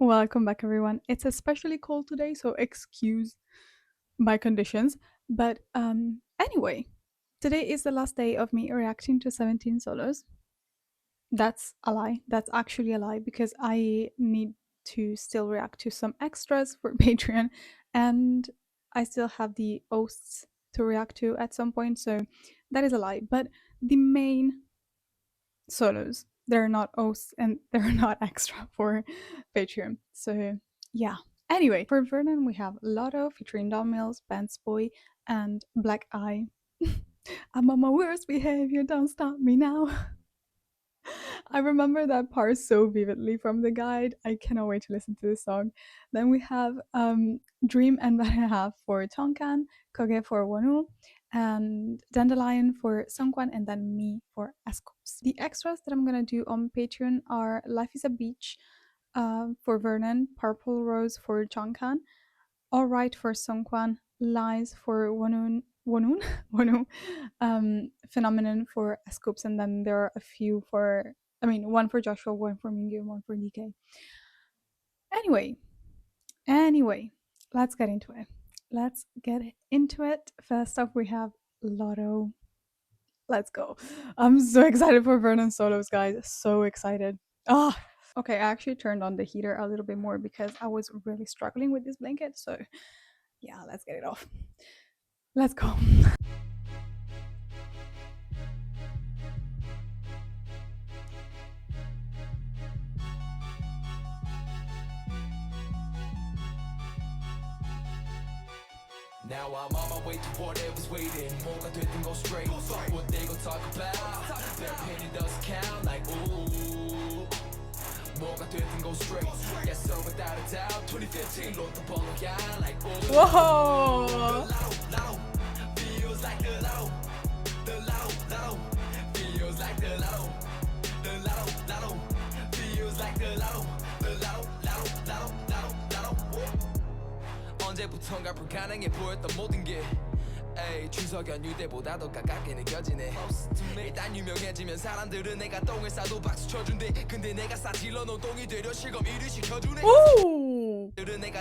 Welcome back, everyone. It's especially cold today, so excuse my conditions. But anyway, today is the last day of me reacting to 17 solos. That's a lie. That's actually a lie because I need to still react to some extras for Patreon, and I still have the hosts to react to at some point. So that is a lie. But the main solos. They're not hosts and they're not extra for Patreon. So yeah. Anyway, for Vernon we have Lotto featuring Don Mills, Ben's Boy, and Black Eye. I'm on my worst behavior, don't stop me now. I remember that part so vividly from the guide. I cannot wait to listen to this song. Then we have Dream and What I Have for Jeonghan, Gogae for wonwoo, and Dandelion for seungkwan, and then me for scoups. The extras that I'm gonna do on Patreon are Life is a Beach for Vernon, Purple Rose for Jeonghan, Alright for seungkwan, Lies for wonwoo, wonwoo, Phenomenon for scoups, and then there are a few for one for Joshua, one for Mingyu, and one for DK. Anyway, let's get into it. First up, we have Lotto. Let's go. I'm so excited for Vernon solos, guys. So excited. Ah. Okay, I actually turned on the heater a little bit more because I was really struggling with this blanket. So yeah, let's get it off. Let's go. Now I'm on my way to whatever's waiting. 뭐가 됐든 go straight. Fuck what they gon' talk about. Their opinion doesn't count. Like ooh. 뭐가 됐든 go straight. Yes sir, without a doubt. 2015 Lotto 번호야. Like ooh. Whoa. Lotto, feels like the lotto. The lotto, feels like the lotto. The lotto, feels like the lotto. The lotto. 언제부턴가 불가능해 보였던 모든 게 추석 연휴 때보다 더 가깝게 느껴지네. 일단 유명해지면 사람들은 내가 똥을 싸도 박수 쳐준대. 근데 내가 싸질러 놓은 똥이 되려 실검 1위 시켜주네. 내가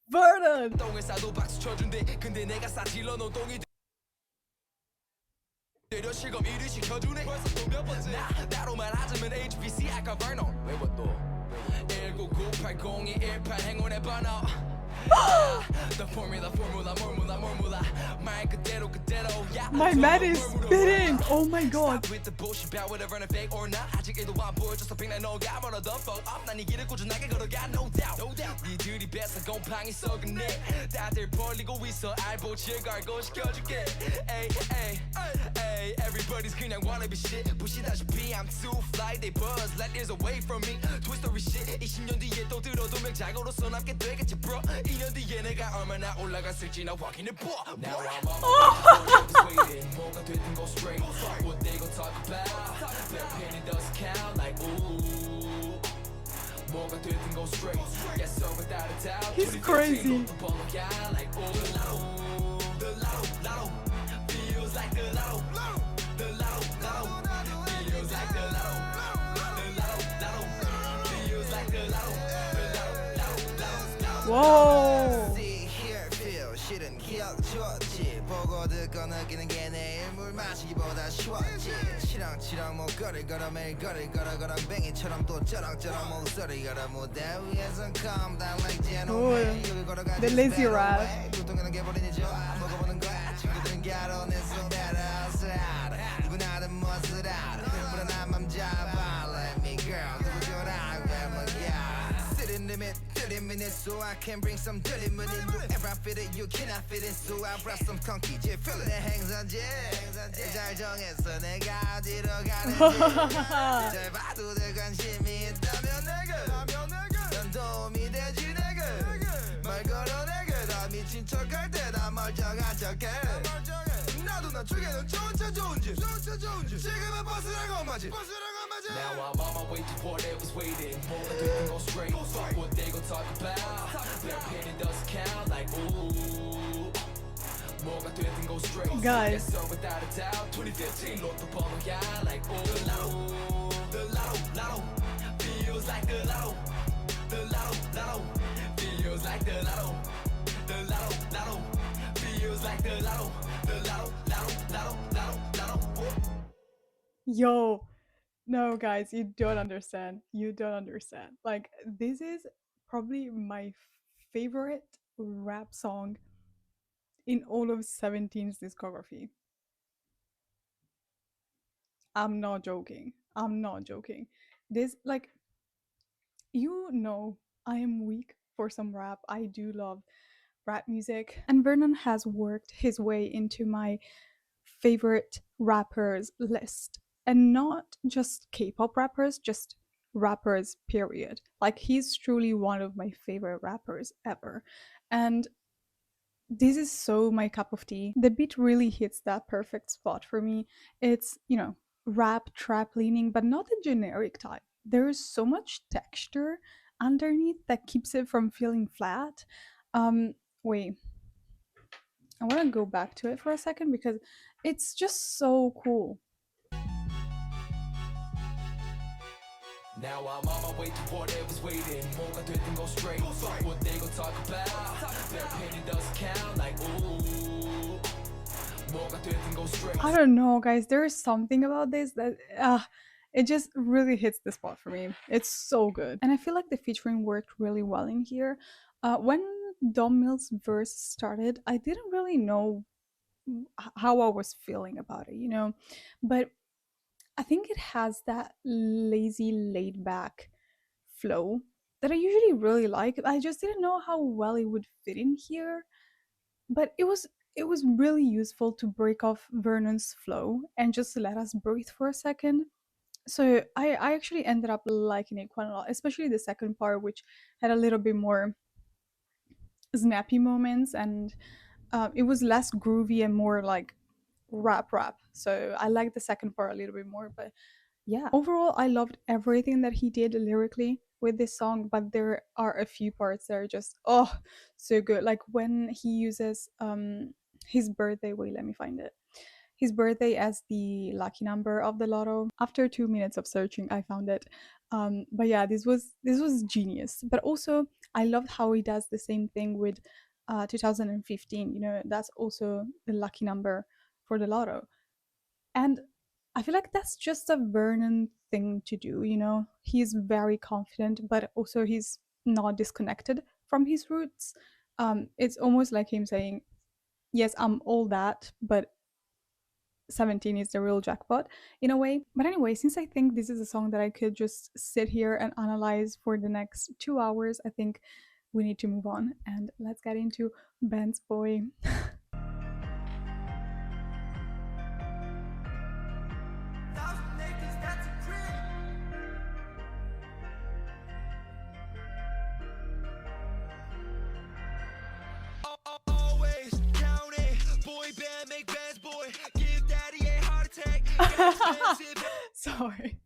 Vernon! 똥을 싸도 박수 쳐준대. 근데 내가 싸질러 놓은 똥이 되려 실검 1위 시켜주네. 벌써 또 몇 번째 나로 말하자면 HBC 아까 vernon. 외워 또 199802118 행운의 번호. The formula 말 그대로 yeah. My man is spitting! Oh my god! Stop with the bullshit about whether running fake or not. 아직 1도 안 보여줘서 빛나 너가 멀어 the fuck up. 난 이 길을 꾸준하게 걸어가 no doubt. 니들이 뺏어 곰팡이 썩은 내 다들 벌리고 있어 알보칠 갈고 시켜줄게. Everybody's 그냥 wannabe shit. 보시다시피 I'm too fly. They buzz like there's away from me. Toy Story shit. 20년 뒤에 또 들어도 명작으로서 남게 되겠지 bro. 2년 뒤에 내가 얼마나 올라갔을지 나 확인해봐. Now I'm on waiting. 뭐가 됐든 go straight. What they gon' talk about. Their opinion doesn't count. Like ooh. 뭐가 됐든 go straight. Yes sir, without a doubt. He's crazy. Like ooh. The lotto. Feels like the lotto. The lotto. Feels like the lotto. The lotto. Feels like the lotto. The lotto. Whoa! See, hear, feel, 실은 기억 좋지. 보고 듣고 느끼는 게 내일 물 마시기보다 쉬웠지. 치렁치렁 목걸이 걸어 매일 거리 걸어 거렁뱅이처럼 또 쩌렁쩌렁 목소리 걸어 무대 위에선 calm down like gentleman. 여기 걸어가지 The lazy rap. 보통은 개버리니 좋아 먹어보는 거야. 친구들은 갸로내서 배라서 알아. 누구나든 멋을 알아. 불안한 맘 잡아. Let me girl 누구 줘라 grab my girl. Sit in the mid 30 minutes so I can bring some dirty money. Do ever I fit it you cannot fit in so I brought some funky j feel it. 내 행선지 잘 정했어 내가 어디로 가는지. 잘 봐도 될 관심이 있다면 내가 넌 도움이 되지 내가 말 걸어 내가 다 미친 척할 때 다 멀쩡한 척해. 나도 나중에는 좋은 차 좋은 집 지금은 버스라고 맞지. Now I'm on my way to whatever's waiting. 뭐가 됐든 go straight. Fuck what they gon' talk about. Their opinion doesn't count. Like ooh. 뭐가 됐든 go straight. Guys. Yes sir, without a doubt. 2015 Lotto 번호야. Like ooh. The lotto. Feels feels like the lotto, lotto, feels like the lotto, lotto, feels like the lotto, lotto. Yo, no, guys, you don't understand. You don't understand. Like, this is probably my favorite rap song in all of 17's discography. I'm not joking. I'm not joking. This, like, you know, I am weak for some rap. I do love rap music. And Vernon has worked his way into my favorite rappers list. And not just K pop rappers, just rappers, period. Like, he's truly one of my favorite rappers ever. And this is so my cup of tea. The beat really hits that perfect spot for me. It's, rap, trap leaning, but not the generic type. There is so much texture underneath that keeps it from feeling flat. Wait, I want to go back to it for a second because it's just so cool. Now I'm on my way to whatever's waiting. 뭐가 됐든 go straight. What they gon' talk about? Their opinion doesn't count. Like ooh. 뭐가 됐든 go straight. I don't know, guys. There is something about this that it just really hits the spot for me. It's so good, and I feel like the featuring worked really well in here. When Dom Mills' verse started, I didn't really know how I was feeling about it, but I think it has that lazy, laid back flow that I usually really like. I just didn't know how well it would fit in here, but it was really useful to break off Vernon's flow and just let us breathe for a second. So I actually ended up liking it quite a lot, especially the second part, which had a little bit more snappy moments, and it was less groovy and more like rap. So I liked the second part a little bit more, but yeah, overall I loved everything that he did lyrically with this song, but there are a few parts that are just so good, like when he uses his birthday, wait, let me find it, his birthday as the lucky number of the lotto. After 2 minutes of searching, I found it. But yeah, this was genius. But also, I loved how he does the same thing with 2015. That's also the lucky number for the lotto. And I feel like that's just a Vernon thing to do. He's very confident, but also he's not disconnected from his roots. It's almost like him saying, "Yes, I'm all that, but 17 is the real jackpot," in a way. But anyway, since I think this is a song that I could just sit here and analyze for the next 2 hours, I think we need to move on and let's get into Ben's Boy. Always count it. Boy band make bands, boy. Give daddy a heart attack. Sorry.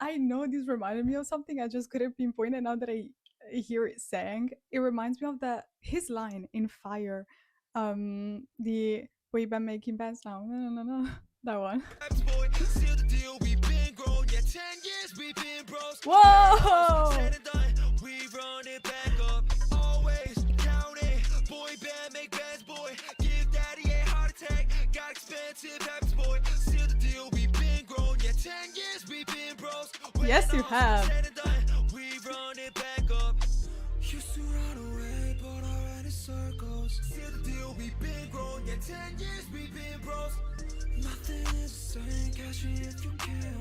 I know this reminded me of something, I just couldn't pinpoint it now that I hear it sang. It reminds me of his line in Fire. The boy band making bands now. No. That one. Boy, seal the deal. We've been grown. Yeah, 10 years we've been bros. Whoa! Said and done. We run it back up. Always count it. Boy band make bands, boy. Give daddy a heart attack. Got expensive habits, boy. Seal the deal. We've been grown. Yeah, 10 years we've been bros. Yes, you have. Said and done. We run it back up. Used to run away, but I ran in circles. Seal the deal. We've been grown. Yeah, 10 years we've been bros. Nothing is the same, catch me if you can.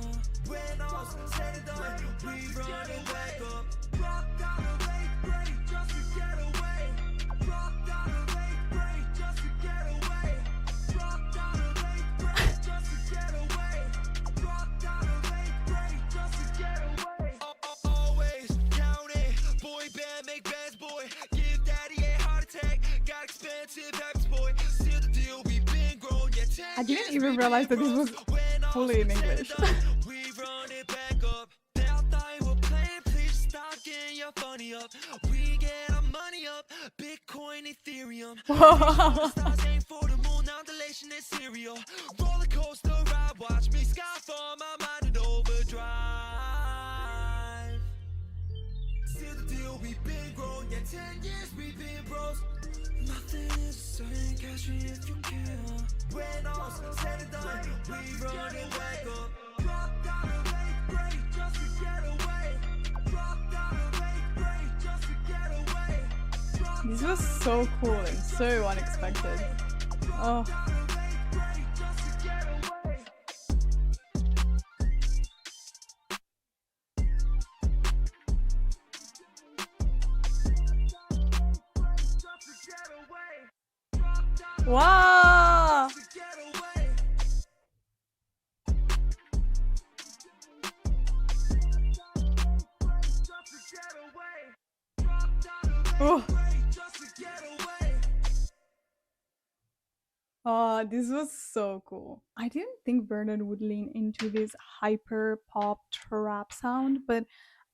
When all's said and done, we run it back up. Dropped out of 8th grade just to get away. Dropped out of 8th grade just to get away. Dropped out of 8th grade just to get away. Dropped out of 8th grade just to get away. Always count it. Boy band make bands, boy. Give daddy a heart attack. Got expensive habits, boy. Seal the deal, we've been grown. I didn't even realize that this was fully in English. We run it back up. Now thought you were playing, please stop getting your funny up. We get our money up. Bitcoin, Ethereum. Stars aim for the moon, undulation is serial. Roller coaster ride, watch me skyfall, my mind in overdrive. feel we've been grown. Yeah, 10 years we've been bros. Nothing is the same, catch me if you can. When all's said and done, we run it back up. Dropped out of 8th grade just to get away. Dropped out of 8th grade just to get away. This was so cool and so unexpected. Oh. Wow! Oh. Oh, this was so cool. I didn't think Vernon would lean into this hyper pop trap sound, but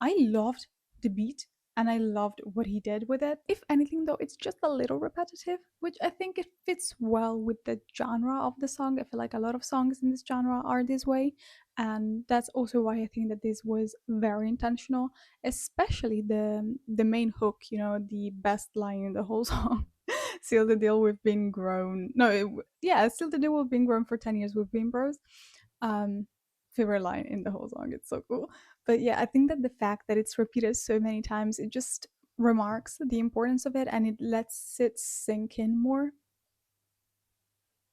I loved the beat and I loved what he did with it. If anything, though, it's just a little repetitive, which I think it fits well with the genre of the song. I feel like a lot of songs in this genre are this way, and that's also why I think that this was very intentional, especially the main hook, you know, the best line in the whole song. Seal the deal, we've been grown. No, yeah, seal the deal, we've been grown for 10 years, we've been bros. Um, Favorite line in the whole song. It's so cool. But yeah, I think that the fact that it's repeated so many times, it just remarks the importance of it and it lets it sink in more.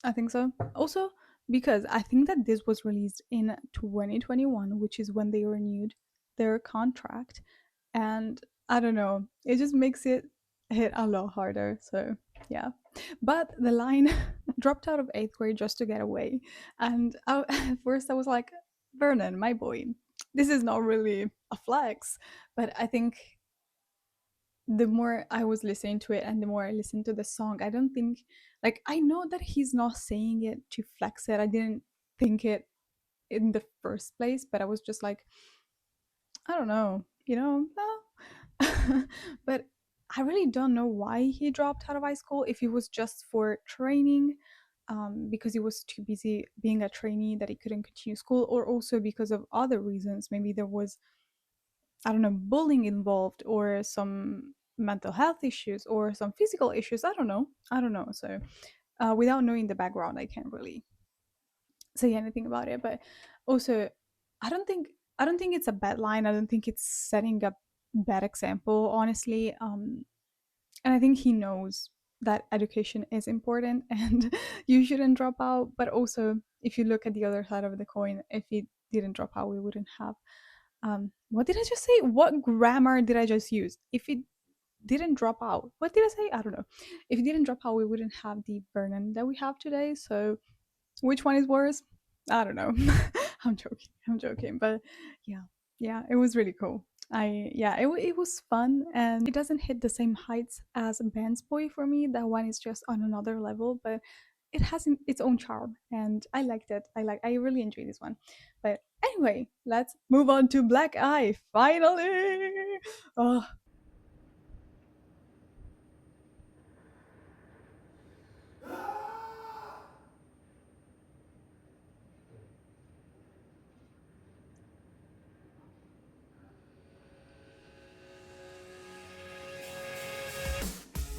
I think so. Also, because I think that this was released in 2021, which is when they renewed their contract. And I don't know, it just makes it hit a lot harder. So, yeah. But the line dropped out of 8th grade just to get away. And at first I was like, Vernon, my boy, this is not really a flex. But I think the more I was listening to it and the more I listened to the song, I don't think, like, I know that he's not saying it to flex it. I didn't think it in the first place, but I was just like, I don't know, you know, no. But I really don't know why he dropped out of high school, if it was just for training, because he was too busy being a trainee that he couldn't continue school, or also because of other reasons. Maybe there was, I don't know, bullying involved or some mental health issues or some physical issues. I don't know. So without knowing the background, I can't really say anything about it. But also, I don't think it's a bad line. I don't think it's setting a bad example, honestly. And I think he knows that education is important and you shouldn't drop out. But also, if you look at the other side of the coin, if he didn't drop out, we wouldn't have what did I just say? What grammar did I just use? If it didn't drop out, what did I say? I don't know. If it didn't drop out, we wouldn't have the Vernon that we have today. So which one is worse? I don't know. I'm joking. But yeah, it was really cool. It was fun, and it doesn't hit the same heights as Band's Boy for me. That one is just on another level, but it has its own charm, and I liked it. I really enjoyed this one. But anyway, let's move on to Black Eye. Finally, oh,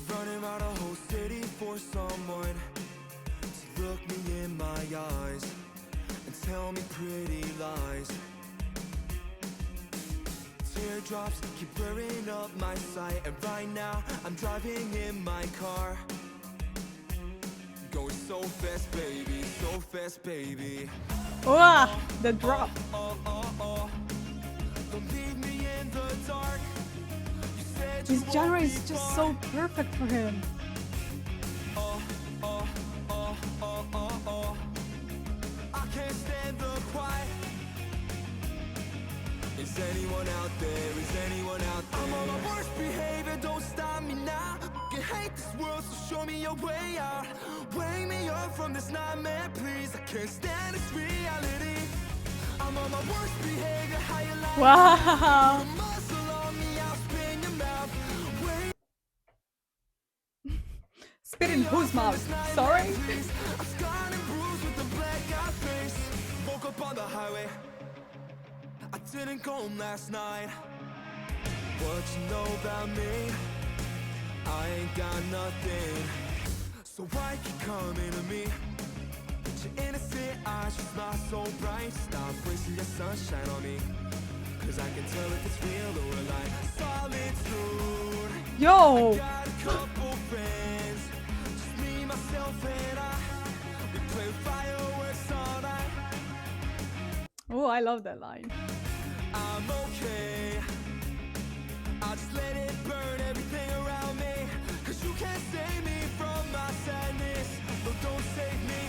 Running around a whole city for someone to look me in my eyes and tell me pretty lies. Teardrops keep blurring up my sight, and right now I'm driving in my car, going so fast, baby, so fast, baby. wow, the drop. Don't leave me in the dark. You said This genre is just so perfect for him. I can't stand the quiet. Is anyone out there? Is anyone out there? I'm on my worst behavior, don't stop me now. You hate this world, so show me your way out. Wake me up from this nightmare, please. I can't stand this reality. I'm on my worst behavior, how you like? Wow. Put a muzzle on me, I'll spin your mouth. Spit in whose mouth? Sorry? I'm scarred and bruised with a black-eyed face. Woke up on the highway. I didn't go home last night. what you know about me. I ain't got nothing, so why keep coming to me? With your innocent eyes, you smile so bright. Stop wasting your sunshine on me, cause I can tell if it's real or a lie. Solitude. Yo! Got a couple friends, just me, myself, and I. We play fireworks all night. Oh, I love that line. I'm okay, I'll just let it burn everything around me. Cause you can't save me from my sadness. No, don't save me.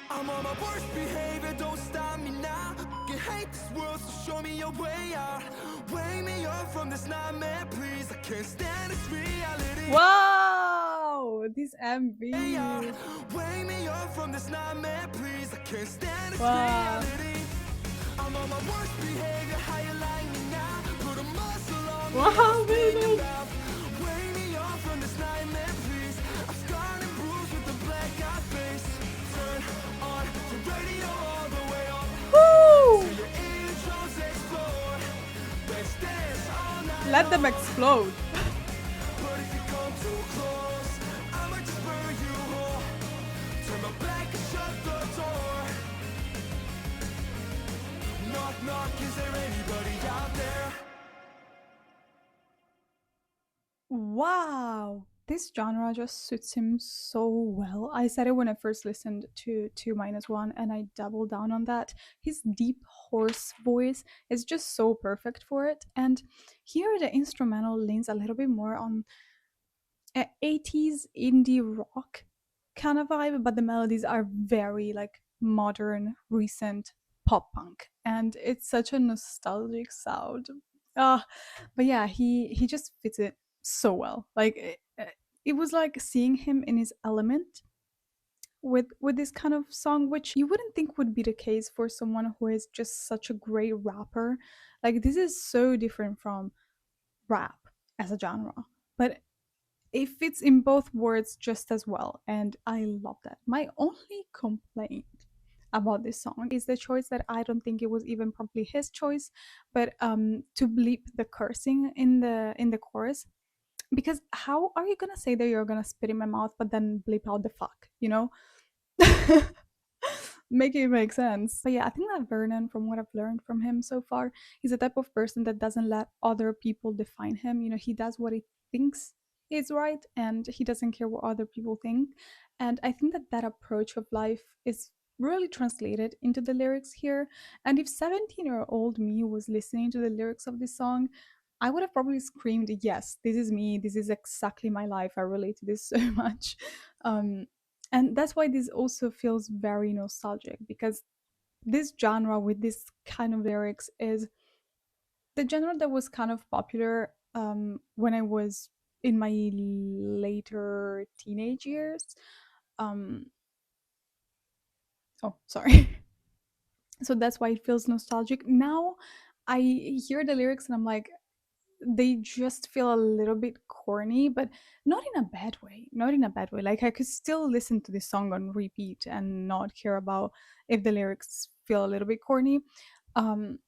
I'm on my worst behavior, don't stop me now. You hate this world, so show me your way out. Wake me up from this nightmare, please. I can't stand this reality. Wow! This MV. Wake me up from this nightmare, please. I can't stand this Wow. reality. I'm on my worst behavior, how you like me now? Put a muscle on me, Wow, I'm speaking baby. about. Wake me up from this nightmare, please. I'm scarred and bruised with a black-eyed face. Turn on the radio all the way up. Woo! Till your eardrums explode. Let's dance all night Let them long. explode. But if you come too close, I'ma just burn you whole. Turn my back and shut the door. Knock, knock, is there anybody out there? Wow! This genre just suits him so well. I said it when I first listened to 2-1 and I doubled down on that. His deep hoarse voice is just so perfect for it. And here the instrumental leans a little bit more on 80s indie rock kind of vibe, but the melodies are very like modern, recent pop punk, and it's such a nostalgic sound. But yeah, he just fits it so well. Like it was like seeing him in his element with this kind of song, which you wouldn't think would be the case for someone who is just such a great rapper. Like this is so different from rap as a genre, but it fits in both words just as well, and I love that. My only complaint about this song is the choice that I don't think it was even probably his choice, but to bleep the cursing in the chorus, because how are you gonna say that you're gonna spit in my mouth but then bleep out the fuck, you know? Make it make sense. But yeah, I think that Vernon, from what I've learned from him so far, he's the type of person that doesn't let other people define him. You know, he does what he thinks is right and he doesn't care what other people think. And I think that that approach of life is really translated into the lyrics here. And if 17-year-old me was listening to the lyrics of this song, I would have probably screamed, yes, this is me. This is exactly my life. I relate to this so much. Um, and that's why this also feels very nostalgic, because this genre with this kind of lyrics is the genre that was kind of popular when I was in my later teenage years. Um, oh, sorry. So that's why it feels nostalgic. Now I hear the lyrics and I'm like, they just feel a little bit corny, but not in a bad way. Not in a bad way. Like I could still listen to this song on repeat and not care about if the lyrics feel a little bit corny. Um,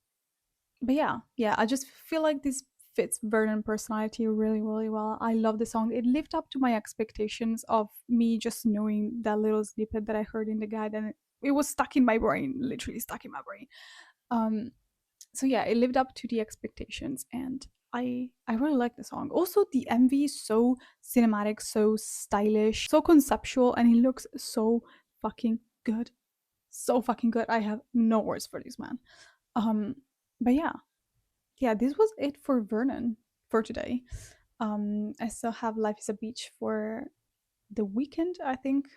but yeah, I just feel like this fits Vernon personality really, really well. I love the song. It lived up to my expectations of me just knowing that little snippet that I heard in the guide, and it was stuck in my brain, literally stuck in my brain. Um, so yeah, it lived up to the expectations, and I really like the song. Also, the MV is so cinematic, so stylish, so conceptual, and he looks so fucking good. So fucking good. I have no words for this man. Um, but yeah, this was it for Vernon for today. I still have Life is a Beach for the weekend. I think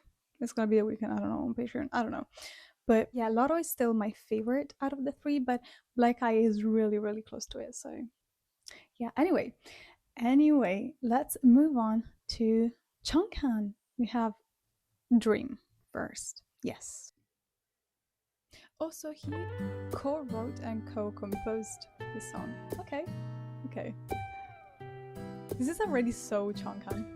it's gonna be the weekend. I don't know, on Patreon. I don't know. But yeah, Lotto is still my favorite out of the three, but Black Eye is really, really close to it. So yeah, anyway, let's move on to Jeonghan. We have Dream first. Yes. Also, he co-wrote and co-composed the song. Okay. This is already so Jeonghan.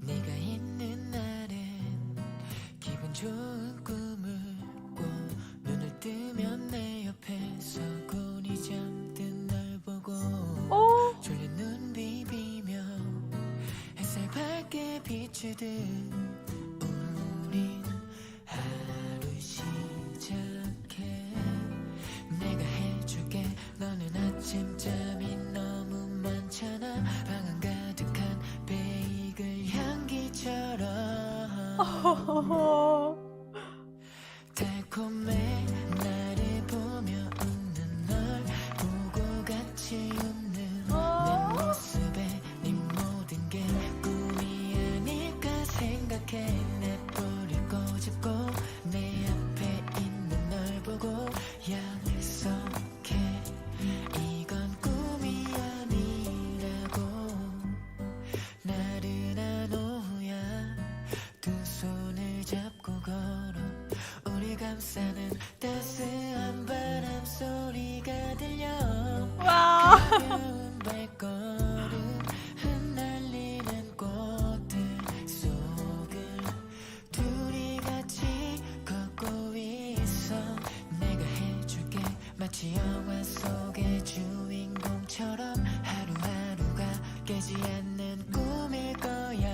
네가 있는 날엔 기분 좋은 꿈을 꿔 눈을 뜨면 내 옆에 서고 우린 하루 시작해 내가 해줄게 너는 아침잠이 너무 많잖아 방안 가득한 베이글 향기처럼 달콤해 나를 보며 웃는 널 보고 같이 웃는 내 모습에 네 모든 게 꿈이 아닐까 생각해 내 볼을 꼬집고 내 앞에 있는 널 보고 약속해 이건 꿈이 아니라고 나른한 오후야 두 손을 잡고 걸어 우리 감싸는 따스한 바람 소리가 들려 와. 가벼운 발걸음 흩날리는 꽃들 속을 둘이 같이 걷고 있어 내가 해줄게 마치 영화 속의 주인공처럼 하루하루가 깨지 않는 꿈일 거야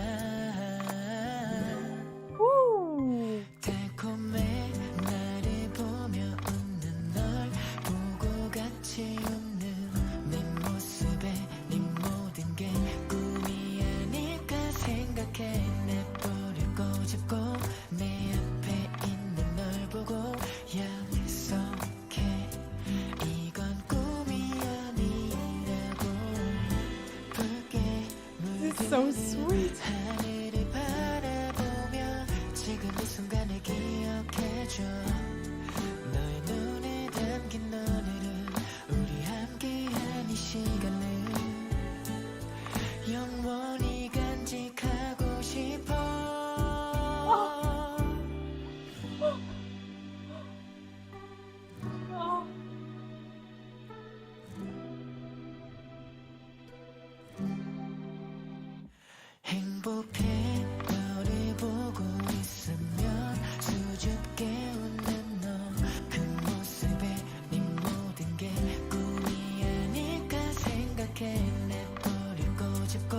Woo. 달콤해 나를 보며 웃는 널 보고 같이 웃는 내 모습에 네 모든 게 꿈이 아닐까 생각해 내 볼을 꼬집고 내 앞에 있는 널 보고 약속해 이건 꿈이 아니라고 붉게 This is so sweet. 하늘을 바라보며 지금 이 순간을 기억해줘 너의 눈에 담긴 오늘은 우리 함께한 이 시간을 영원히 간직하고 싶어 행복해 너를 보고 있으면 수줍게 웃는 너 그 모습에 네 모든 게 꿈이 아닐까 생각해 내 볼을 꼬집고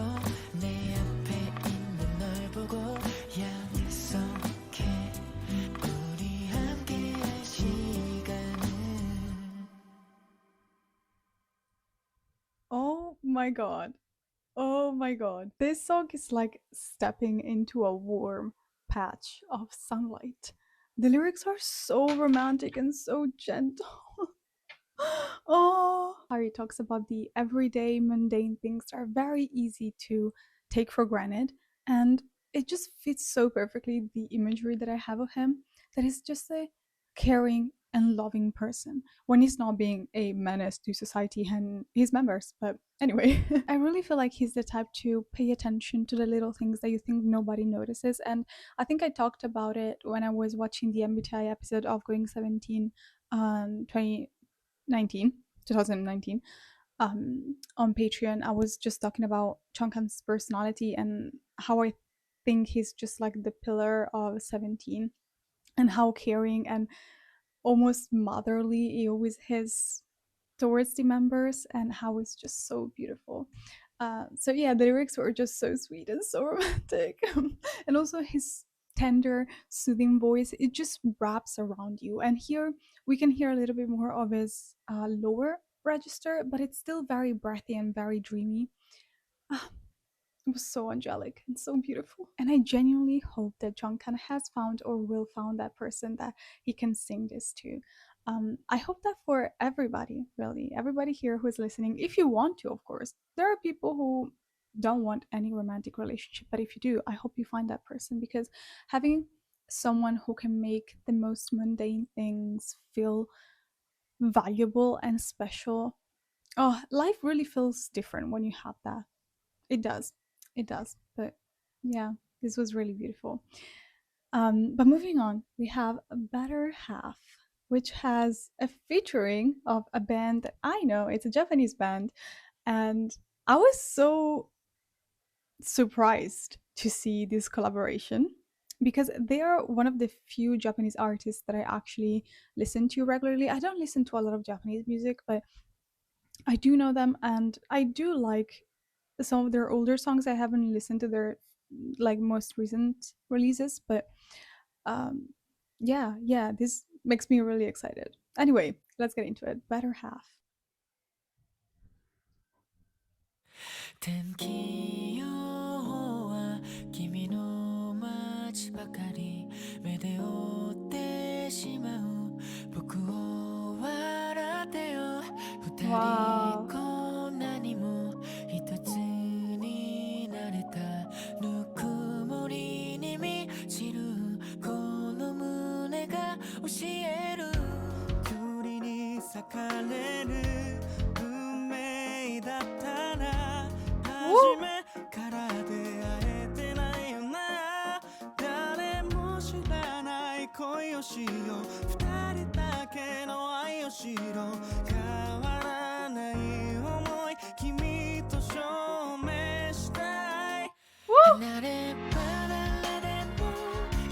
내 앞에 있는 널 보고 약속해 우리 함께할 시간을 Oh my god. Oh my god. This song is like stepping into a warm patch of sunlight. The lyrics are so romantic and so gentle. Oh, Harry talks about the everyday mundane things that are very easy to take for granted, and it just fits so perfectly the imagery that I have of him, that he's just a caring and loving person when he's not being a menace to society and his members. But anyway, I really feel like he's the type to pay attention to the little things that you think nobody notices. And I think I talked about it when I was watching the MBTI episode of Going 17 2019, 2019, on Patreon. I was just talking about Changhan's personality and how I think he's just like the pillar of 17, and how caring and almost motherly he always is towards the members, and how it's just so beautiful. So yeah, the lyrics were just so sweet and so romantic. And also his tender, soothing voice, it just wraps around you. And here we can hear a little bit more of his lower register, but it's still very breathy and very dreamy. Ah, it was so angelic and so beautiful. And I genuinely hope that Jungkook has found or will found that person that he can sing this to. I hope that for everybody, really, everybody here who is listening, if you want to, of course, there are people who don't want any romantic relationship, but if you do, I hope you find that person, because having someone who can make the most mundane things feel valuable and special, oh, life really feels different when you have that. It does. It does. But yeah, this was really beautiful. But moving on, we have Better Half, which has a featuring of a band that I know. It's a Japanese band. And I was so surprised to see this collaboration, because they are one of the few Japanese artists that I actually listen to regularly. I don't listen to a lot of Japanese music, but I do know them, and I do like some of their older songs. I haven't listened to their like most recent releases, but um, yeah, this makes me really excited. Anyway, let's get into it. Better half. 天気予報は君の街ばかり目で追ってしまう僕を笑ってよ二人 Wow. こんなにも一つになれたぬくもりに満ちるこの胸が教える栗に裂かれる運命だったら Woo! 初めから出会えてないよな誰も知らない恋をしよう二人だけの愛をしろ変わらない想い君と証明したい Woo! 離れ離れでも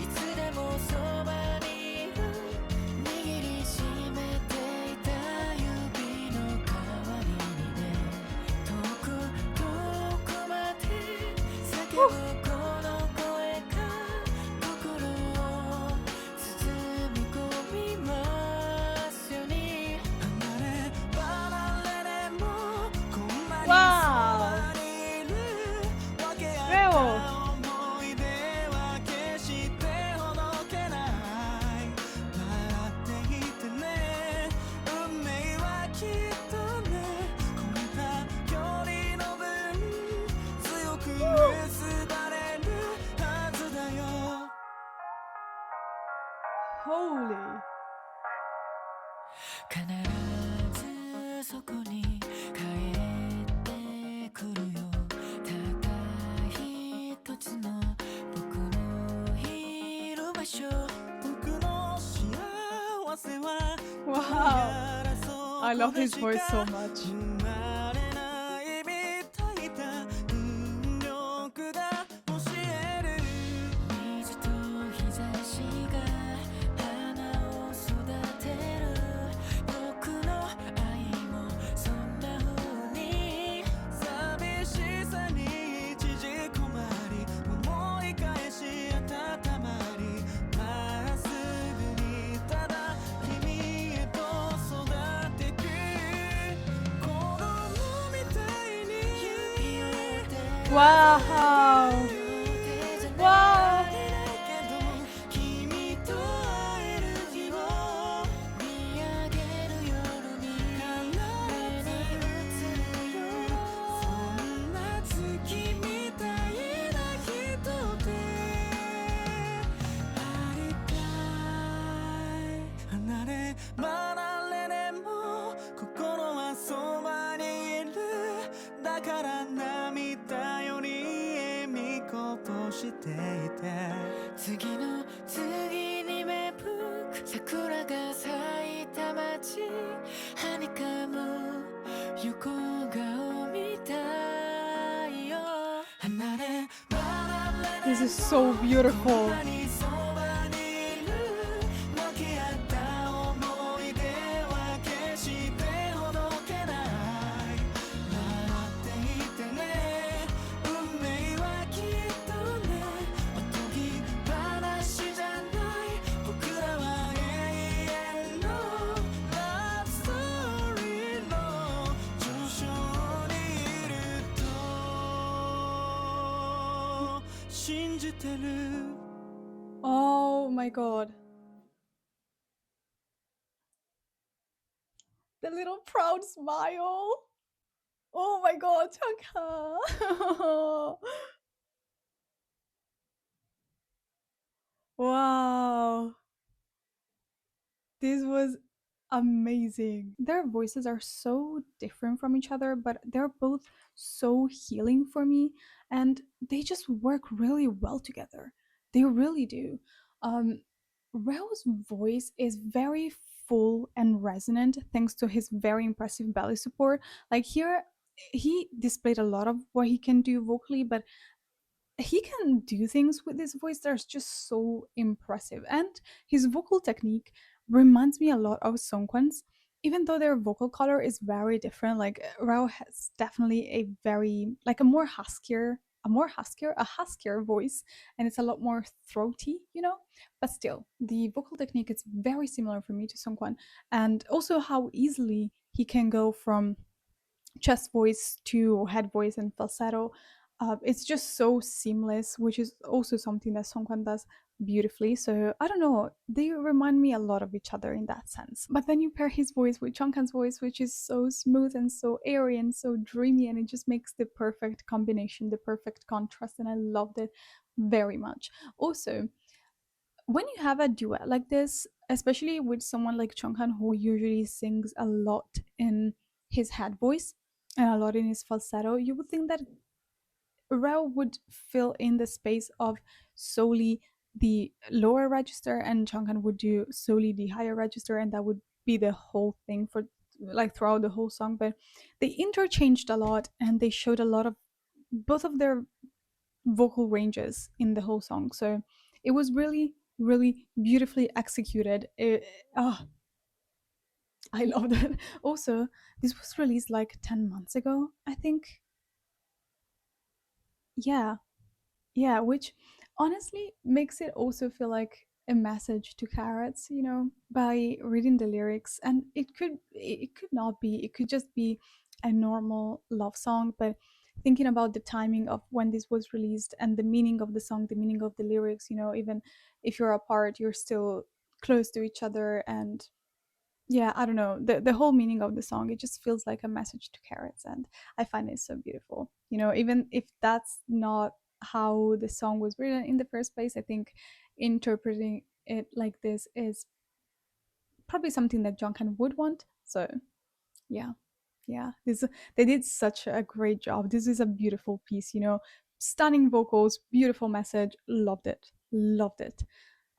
いつでもそばにいる握りしめていた指の代わりにね遠く遠くまで叫ぶこの声が心を包み込みますように離れ離れでもこんなにそばにいる分け合った思い出は決してほどけない笑っていてね運命はきっとねこれた距離の分強く結ばれるはずだよ Holy. 必ずそこに帰ってくるよただ一つの僕のいる場所僕の幸せは Wow. I love his voice so much. 生まれないみたいだ運力が教える水と日差しが花を育てる僕の愛もそんな風に寂しさに縮こまり思い返し温まりまっすぐにただ君へと育ってく子供みたいに指を手 Wow. 手 Wow. 君と会える日を見上げる夜に目に映るよそんな月みたいな人でありたい離れ離れでも心はそばにいるだから涙より笑みこぼしていた次の次に芽吹く桜が咲いた街はにかむ横顔みたいよ離れ離れ This is so beautiful. そばにいる分け合った思い出は決してほどけない笑っていてね運命はきっとねおとぎ話じゃない僕らは永遠のラブストーリーの序章にいると信じてる Oh my god. The little proud smile. Oh my god, Changha. Wow. This was amazing. Their voices are so different from each other, but they're both so healing for me, and they just work really well together. They really do. Um, Rao's voice is very full and resonant thanks to his very impressive belly support. Like here, he displayed a lot of what he can do vocally, but he can do things with his voice that are just so impressive. And his vocal technique reminds me a lot of seungkwan's, even though their vocal color is very different. Like Rao has definitely a very like a more huskier a huskier voice, and it's a lot more throaty, you know. But still, the vocal technique is very similar for me to Seungkwan, and also how easily he can go from chest voice to head voice and falsetto. It's just so seamless, which is also something that Songkwan does beautifully. So I don't know, they remind me a lot of each other in that sense. But then you pair his voice with Chongkan's voice, which is so smooth and so airy and so dreamy, and it just makes the perfect combination, the perfect contrast, and I loved it very much. Also, when you have a duet like this, especially with someone like Chonghan who usually sings a lot in his head voice and a lot in his falsetto, you would think that Rao would fill in the space of solely the lower register and Chonghan would do solely the higher register, and that would be the whole thing for like throughout the whole song. But they interchanged a lot and they showed a lot of both of their vocal ranges in the whole song. So it was really, really beautifully executed. Oh, I loved it. Also, this was released like 10 months ago, I think. Yeah, yeah, which honestly makes it also feel like a message to carrots, you know, by reading the lyrics. And it could not be, it could just be a normal love song, but thinking about the timing of when this was released and the meaning of the song, the meaning of the lyrics, you know, even if you're apart, you're still close to each other. And yeah, I don't know, the whole meaning of the song, it just feels like a message to carrots, and I find it so beautiful, you know, even if that's not how the song was written in the first place. I think interpreting it like this is probably something that Jeonghan would want. So yeah, yeah, this, they did such a great job. This is a beautiful piece, you know, stunning vocals, beautiful message, loved it, loved it.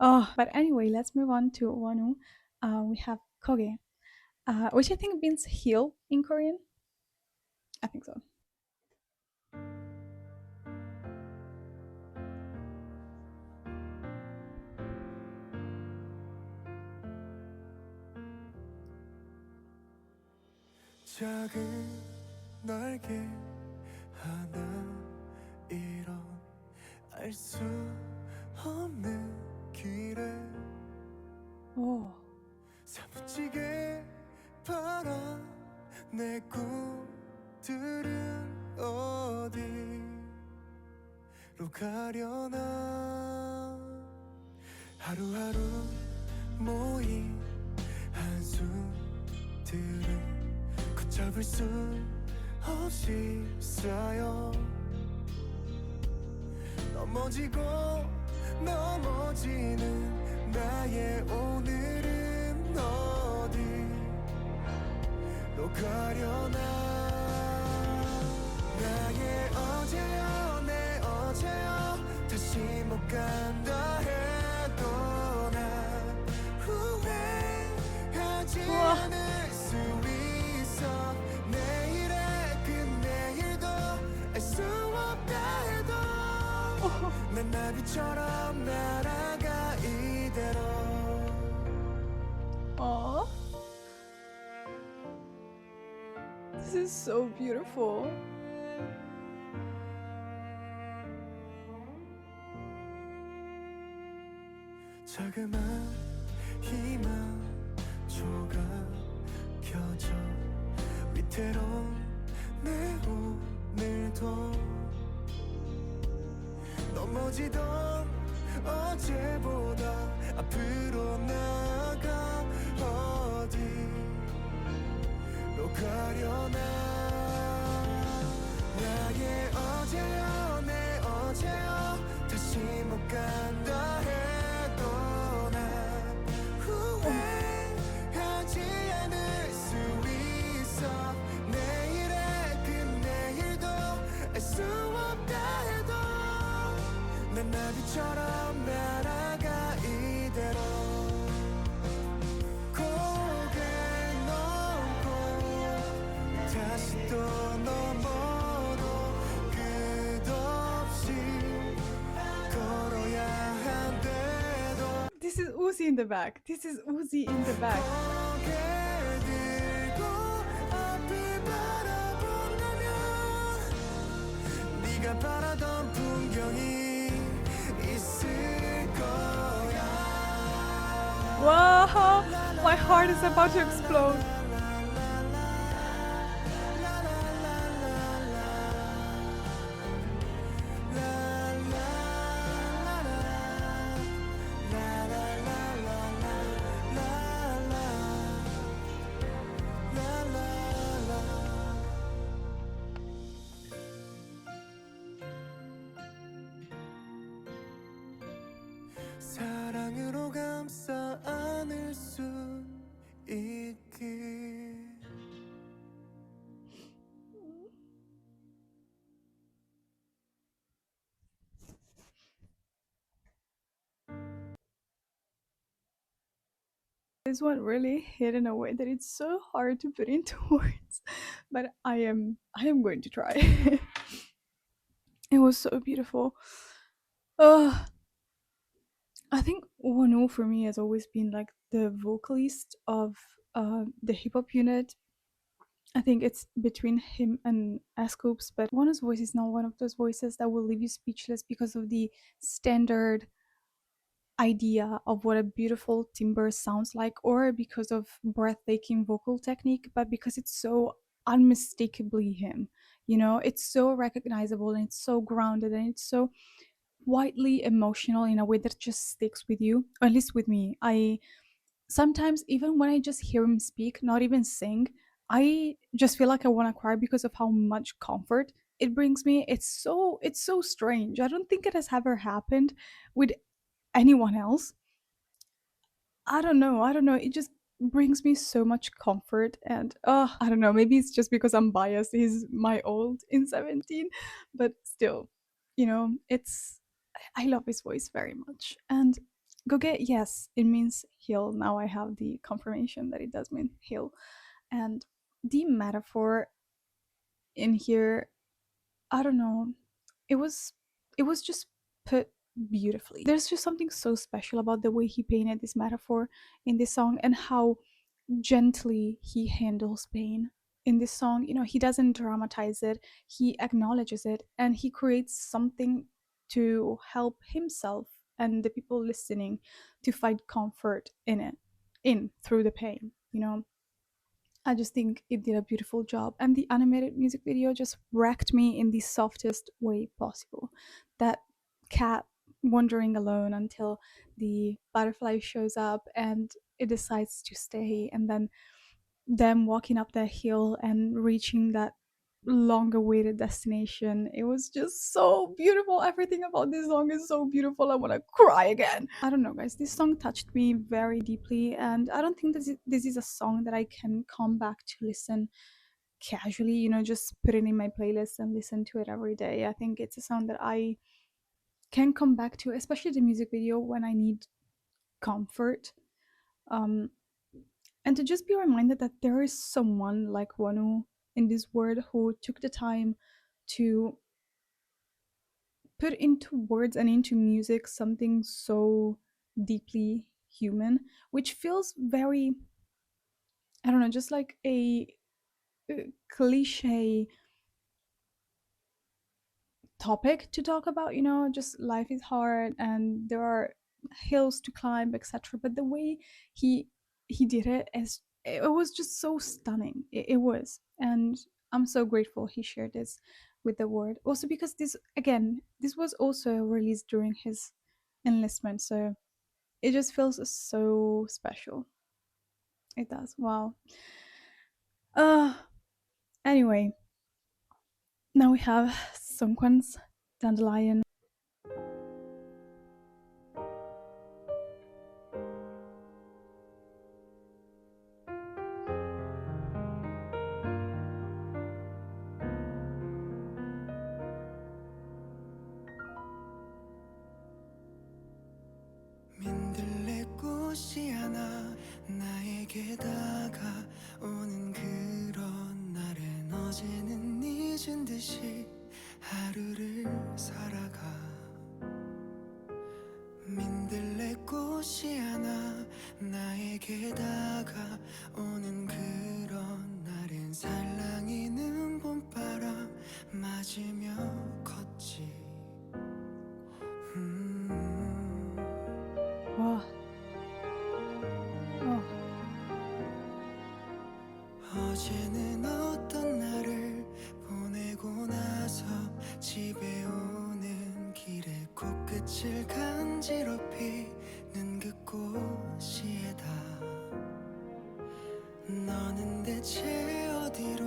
Oh, but anyway, let's move on to wonwoo. We have Gogae, which I think means heel in Korean. I think so. 작은 날개 하나 이런 알 수 없는 길에 Oh, 사무치게 바라 내 꿈들은 어디로 가려나 하루하루 모인 한숨들은 걷잡을 수 없이 쌓여 넘어지고 넘어지는 나의 오늘은 어디로 가려나 나의 어제여 내 어제여 다시 못 간다 해도 난 후회하지 우와. 않을 수 있어 내일의 그 내일도 알 수 없다 해도 난 나비처럼 날아가 이대로 oh, this is so beautiful. 자그만 희망 조각 켜져 위태로운 내 오늘도 넘어지던 어제보다 앞으로 나가 어디로 가려나 나의 어제여 내 어제여 다시 못 간다 해도 난 후회하지 않을 수 있어 내일의 그 내일도 알 수 없다 해도 난 나비처럼 날아가 이대로 고개 넘고 다시 또 넘어도 끝없이 걸어야 한대도 This is Uzi in the back. This is Uzi in the back. 고개 들고 앞을 바라본다면 네가 네가 바라던 풍경이 있을 거야. Wow, my heart is about to explode. 사랑으로 감싸 안을 수 있길. This one really hit in a way that it's so hard to put into words, but I am going to try. It was so beautiful. Uh, I think wonwoo for me has always been like the vocalist of the hip hop unit. I think it's between him and scoups, but Wonwoo's voice is not one of those voices that will leave you speechless because of the standard idea of what a beautiful timbre sounds like, or because of breathtaking vocal technique, but because it's so unmistakably him. You know, it's so recognizable and it's so grounded and it's so widely emotional in a way that just sticks with you, or at least with me. I sometimes, even when I just hear him speak, not even sing, I just feel like I want to cry because of how much comfort it brings me. It's so strange. I don't think it has ever happened with anyone else. I don't know. I don't know. It just brings me so much comfort, and I don't know. Maybe it's just because I'm biased. He's my old in 17, but still, it's I love his voice very much. And Gogae, yes, it means hill. Now I have the confirmation that it does mean hill, and the metaphor in here, I don't know. It was it was just put beautifully. There's just something so special about the way he painted this metaphor in this song and how gently he handles pain in this song. He doesn't dramatize it, he acknowledges it, and he creates something to help himself and the people listening to find comfort in it, in through the pain. I just think it did a beautiful job, and the animated music video just wrecked me in the softest way possible. That cat wandering alone until the butterfly shows up and it decides to stay, and then them walking up that hill and reaching that long awaited destination. It was just so beautiful. Everything about this song is so beautiful. I want to cry again. I don't know, guys. This song touched me very deeply, and I don't think this is a song that I can come back to listen casually, just put it in my playlist and listen to it every day. I think it's a song that I can come back to, especially the music video, when I need comfort. Um, and to just be reminded that there is someone like Wonu in this world who took the time to put into words and into music something so deeply human, which feels very, I don't know, just like a cliche topic to talk about. Just life is hard and there are hills to climb, etc. But the way he did it, is it was just so stunning. It was, and I'm so grateful he shared this with the world, also because this was also released during his enlistment, so it just feels so special. It does. Wow. uh anyway, now we have seungkwan's Dandelion. 민들레꽃이 하나 나에게 다가오는 그런 날엔 어제는 잊은 듯이 하루를 살아가. 민들레꽃이 하나 나에게 다가오는 그런 날엔 살랑이는 봄바람 맞으며 걷지. 어제는 어떤 날을 보내고 나서 집에 오는 길에 코끝을 간지럽히는 그 꽃이다. 너는 대체 어디로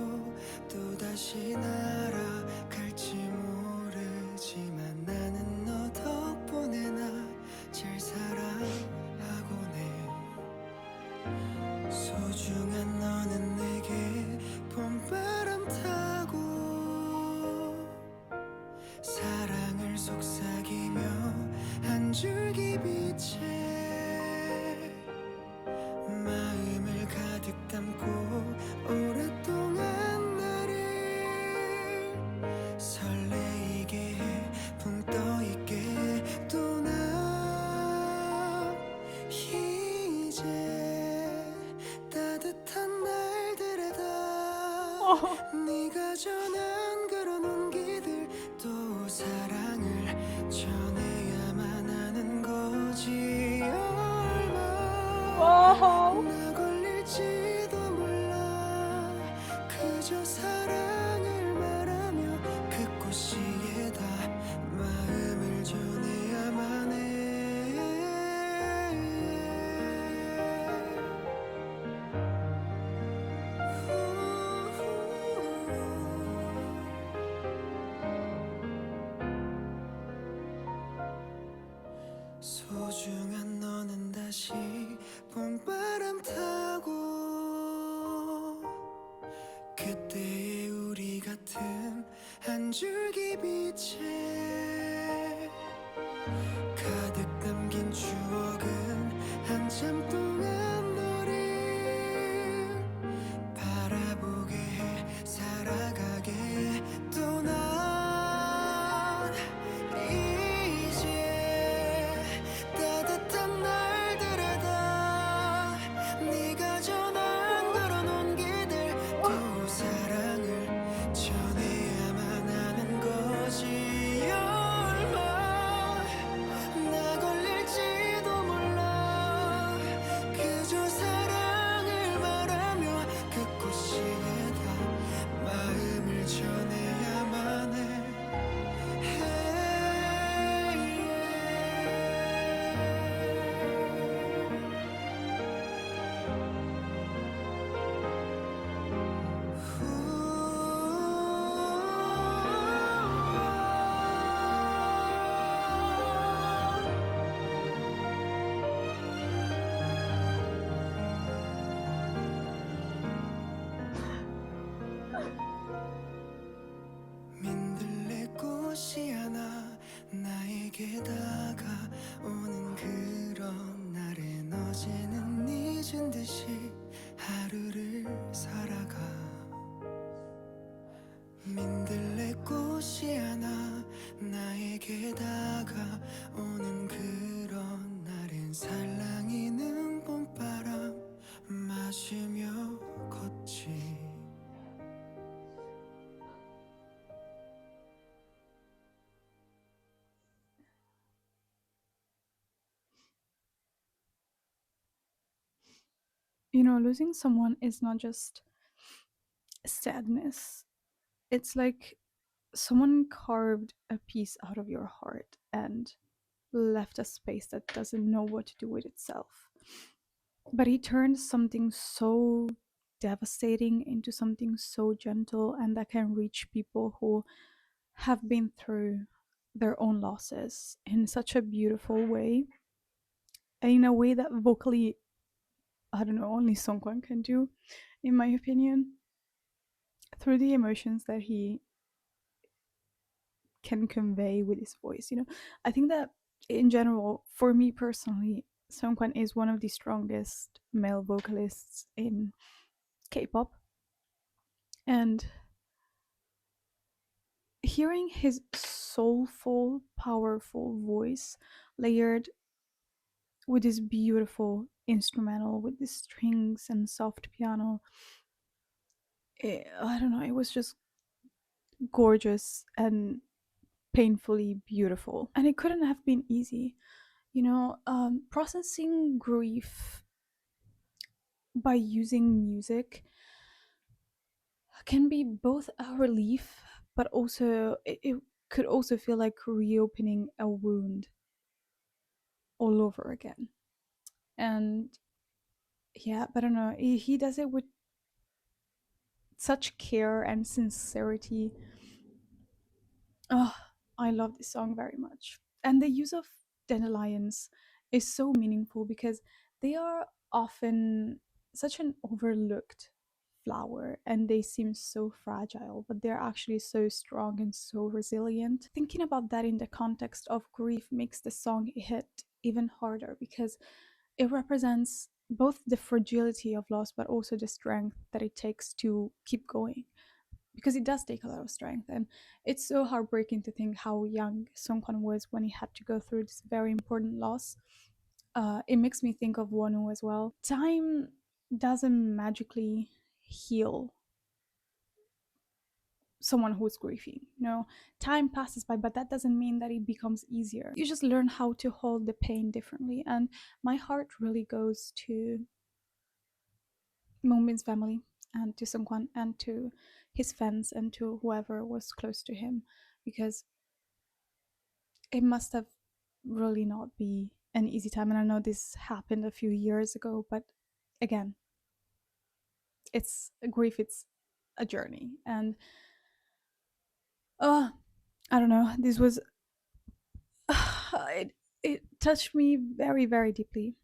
또다시 날아갈지 모르지만 나는 너 덕분에 나 잘 살아가고네. 소중한 너는 내게 봄바람 타고 사랑을 속삭이며 한 줄기 빛에 마음을 가득 담고 오랫동안 나를 설레이게 해 붕 떠있게 또 나 이제 따뜻한 날들에다 네가 전한 그런 온기들 또 사랑을 전해야만 하는 거지. 얼마 나 걸릴지도 몰라. 그저 사랑을 말하며 그 꽃이에다 마음을 전해야만 해. 소중한 너는 다시 봄바람 타고 그때의 우리 같은 한 줄기 빛에 가득 담긴 추억은 한참 동안 너를 바라보게 해 살아가게 해. 또 난 이제 따뜻한 날들에다 네가 전한 그런 온기들 또 사랑을 전해야만 하는 거지. 얼마 나 걸릴지도 몰라. 그저 사랑을 말하며 그 꽃이에다 마음을 전해야만 해. 민들레 꽃이 하나 나에게 다가오는 그런 날엔 어제는 잊은 듯이 하루를 살아가. 민들레 꽃이 하나 나에게 다가오는 그런 날엔 살랑이는 봄바람 마시며 걷지. You know, losing someone is not just sadness. It's like someone carved a piece out of your heart and left a space that doesn't know what to do with itself. But he turned something so devastating into something so gentle and that can reach people who have been through their own losses in such a beautiful way, and in a way that vocally, I don't know, only seungkwan can do, in my opinion, through the emotions that he can convey with his voice. You know, I think that in general, for me personally, seungkwan is one of the strongest male vocalists in K-pop, and hearing his soulful, powerful voice layered with this beautiful instrumental with the strings and soft piano, I don't know, it was just gorgeous and painfully beautiful. And it couldn't have been easy. You know, processing grief by using music can be both a relief, but also it could also feel like reopening a wound all over again. And yeah, but I don't know, he does it with such care and sincerity. Oh, I love this song very much. And the use of dandelions is so meaningful because they are often such an overlooked flower and they seem so fragile, but they're actually so strong and so resilient. Thinking about that in the context of grief makes the song hit even harder because it represents both the fragility of loss but also the strength that it takes to keep going, because it does take a lot of strength. And it's so heartbreaking to think how young seungkwan was when he had to go through this very important loss. It makes me think of wonwoo as well. Time doesn't magically heal someone who's grieving, time passes by, but that doesn't mean that it becomes easier. You just learn how to hold the pain differently. And my heart really goes to Moonbin's family and to Seungkwan and to his fans and to whoever was close to him, because it must have really not be an easy time. And I know this happened a few years ago, but again, it's grief, it's a journey. And I don't know, this was it touched me very, very deeply,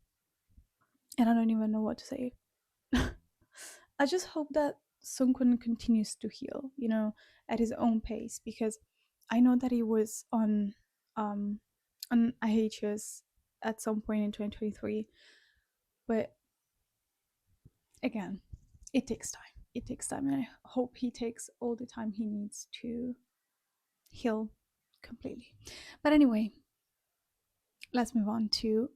and I don't even know what to say. I just hope that Sungkwan continues to heal, at his own pace, because I know that he was on IHS at some point in 2023, but again, it takes time. It takes time, and I hope he takes all the time he needs to heal completely. But anyway, let's move on to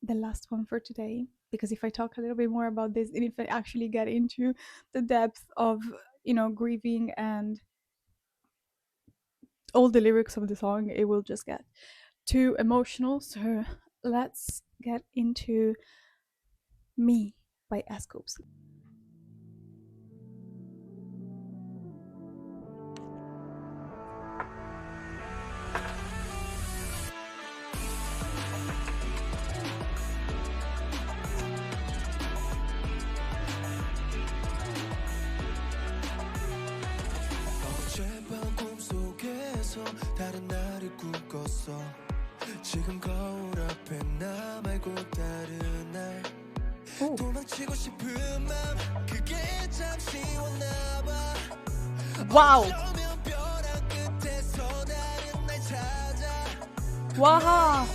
the last one for today, because if I talk a little bit more about this and if I actually get into the depth of grieving and all the lyrics of the song, it will just get too emotional. So let's get into Me by scoups. 어젯밤 꿈속에서 다른 날을 꿈꿨어 지금 거울 앞에 나 말고 다른 날 도망치고 싶은 맘 그게 참 쉬웠나 봐 Wow. 어쩌면 벼랑 끝에서 다른 날 찾아 Wow.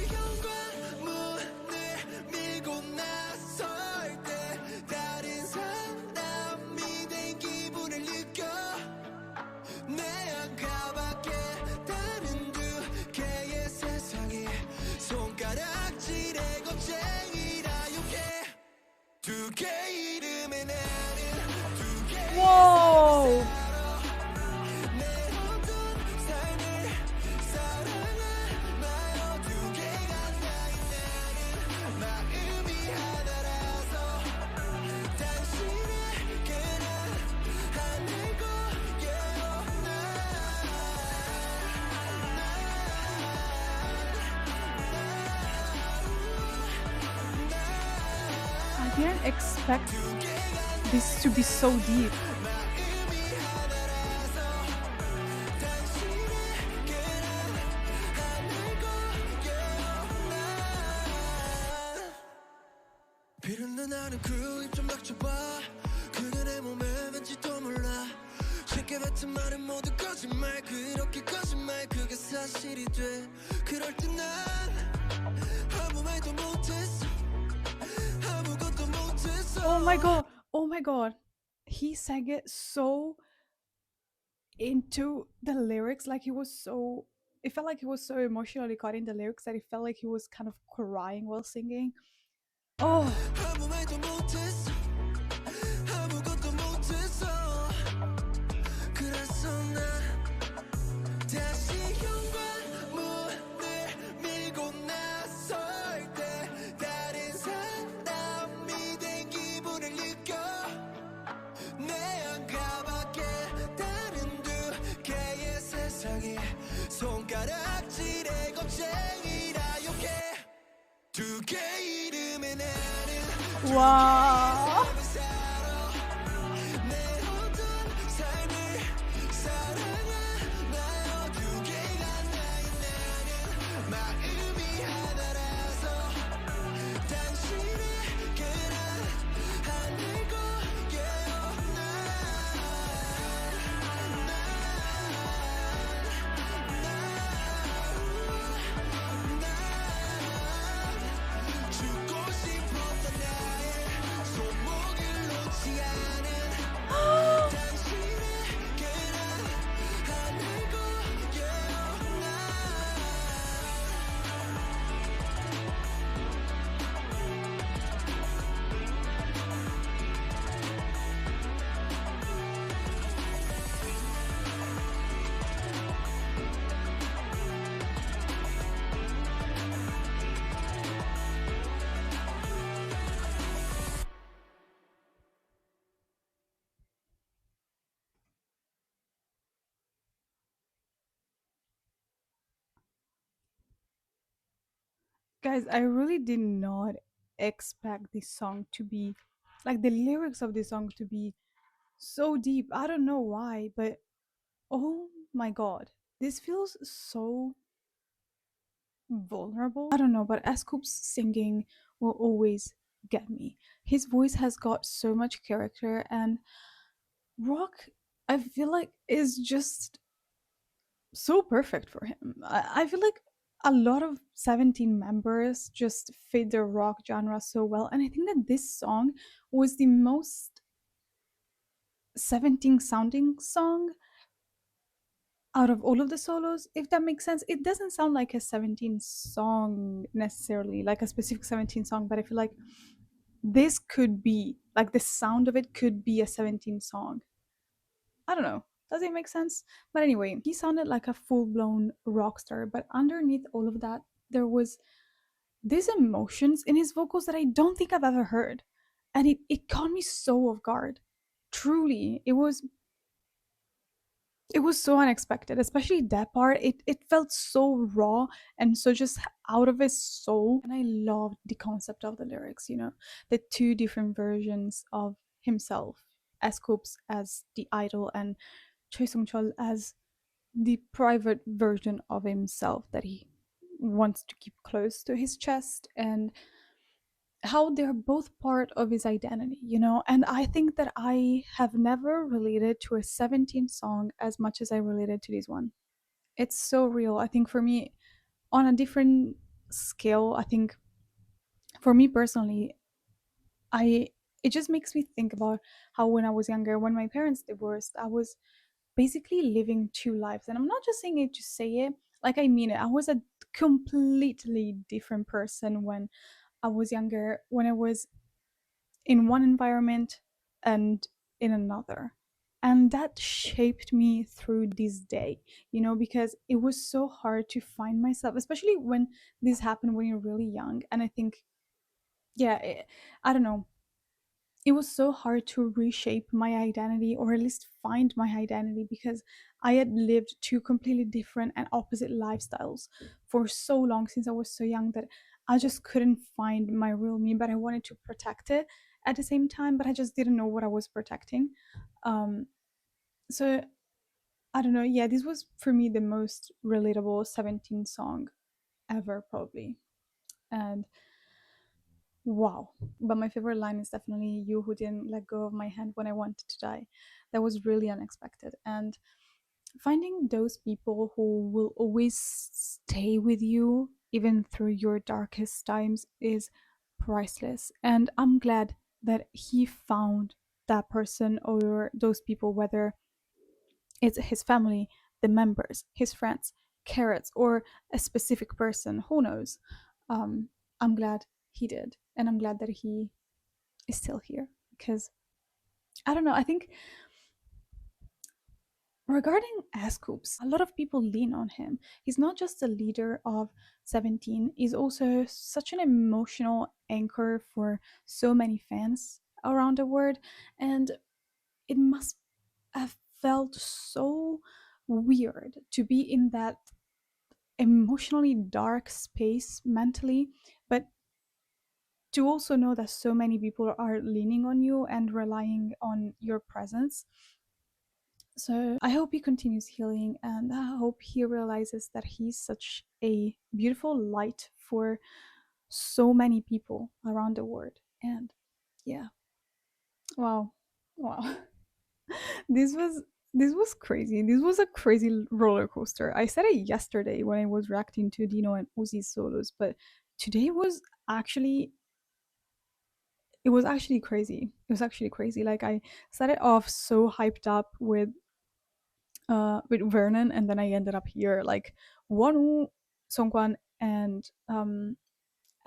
문을 밀고 나설 때 다른 사람이 된 기분을 느껴 내 안가밖에 다른 두 개의 세상이 손가락질의 겁쟁이라 욕해 두 개 이름의 나는 두 개의 Whoa. 내 어떤 삶을 사랑하나요 두 개가 나인 나는 마음이 하나라서 당신에게는 하늘 거예요 I didn't expect this to be so deep. 비른내 나는 그 입 좀 닥쳐봐 그녀의 몸에 왠지 더 몰라 쉽게 뱉은 말은 모두 거짓말 그렇게 거짓말 그게 사실이 돼 그럴 때 난 아무 말도 못했어 아무것도 못했어 Oh my god. Oh my god. He sang it so into the lyrics, like it felt like he was so emotionally caught in the lyrics that it felt like he was kind of crying while singing. Oh, 아무 말도 못했어 아무것도 못했어 그래서 난 다시 현관문을 밀고 나설 때 다른 사람이 된 기분을 느껴 내 안가밖에 그의 이름에 나는 Wow. 삶을 살아 내 어떤 삶을 사랑하나요 두 개가 나의 나는 마음이 하나라서 당신의 그날 하늘 거예요 죽고 싶었던 나의 손목을 놓지 않은 당신의 그날 하늘 거예요 Guys, I really did not expect this song to be like the lyrics of this song to be so deep. I don't know why, but oh my god. This feels so vulnerable. I don't know, but Scoop's singing will always get me. His voice has got so much character, and Rock, I feel like, is just so perfect for him. I feel like a lot of 17 members just fit the rock genre so well, and I think that this song was the most 17 sounding song out of all of the solos, if that makes sense. It doesn't sound like a 17 song necessarily, like a specific 17 song, but I feel like this could be like the sound of it could be a 17 song. I don't know. Does it make sense? But anyway, he sounded like a full blown rock star, but underneath all of that, there was these emotions in his vocals that I don't think I've ever heard. And it caught me so off guard. Truly, it was so unexpected, especially that part. It felt so raw and so just out of his soul. And I loved the concept of the lyrics, the two different versions of himself, as Coops as the idol and Choi Sung Chol as the private version of himself that he wants to keep close to his chest, and how they're both part of his identity. And I think that I have never related to a 17 song as much as I related to this one. It's so real. I think for me, on a different scale, I think for me personally, I it just makes me think about how when I was younger, when my parents divorced, I was basically living two lives. And I'm not just saying it to say it, like I mean it. I was a completely different person when I was younger, when I was in one environment and in another. And that shaped me through this day, because it was so hard to find myself, especially when this happened when you're really young. And I think, yeah, I don't know, it was so hard to reshape my identity, or at least find my identity, because I had lived two completely different and opposite lifestyles for so long since I was so young that I just couldn't find my real me, but I wanted to protect it at the same time, but I just didn't know what I was protecting. Um, so I don't know. Yeah, this was for me the most relatable 17 song ever, probably. And wow. But my favorite line is definitely "You who didn't let go of my hand when I wanted to die." That was really unexpected. And finding those people who will always stay with you even through your darkest times is priceless. And I'm glad that he found that person or those people, whether it's his family, the members, his friends, carrots, or a specific person, who knows. um, I'm glad he did, and I'm glad that he is still here, because I don't know, I think regarding Scoops, a lot of people lean on him. He's not just a leader of 17, he's also such an emotional anchor for so many fans around the world. And it must have felt so weird to be in that emotionally dark space mentally, but to also know that so many people are leaning on you and relying on your presence. So I hope he continues healing, and I hope he realizes that he's such a beautiful light for so many people around the world. And yeah, wow, wow. this was this was crazy. This was a crazy roller coaster. I said it yesterday when I was reacting to Dino and Uzi's solos, but today was actually it was actually crazy. It was actually crazy. Like I started off so hyped up with Vernon, and then I ended up here like wonwoo, seungkwan, and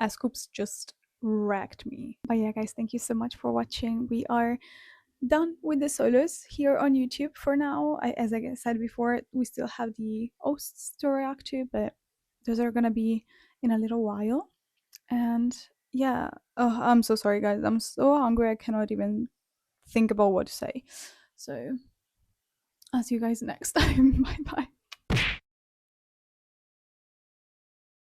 scoups just wrecked me. But yeah, guys, thank you so much for watching. We are done with the solos here on YouTube for now. As I said before, we still have the hosts to react to, but those are gonna be in a little while. And yeah, oh, I'm so sorry, guys. I'm so hungry. I cannot even think about what to say. So I'll see you guys next time. Bye bye.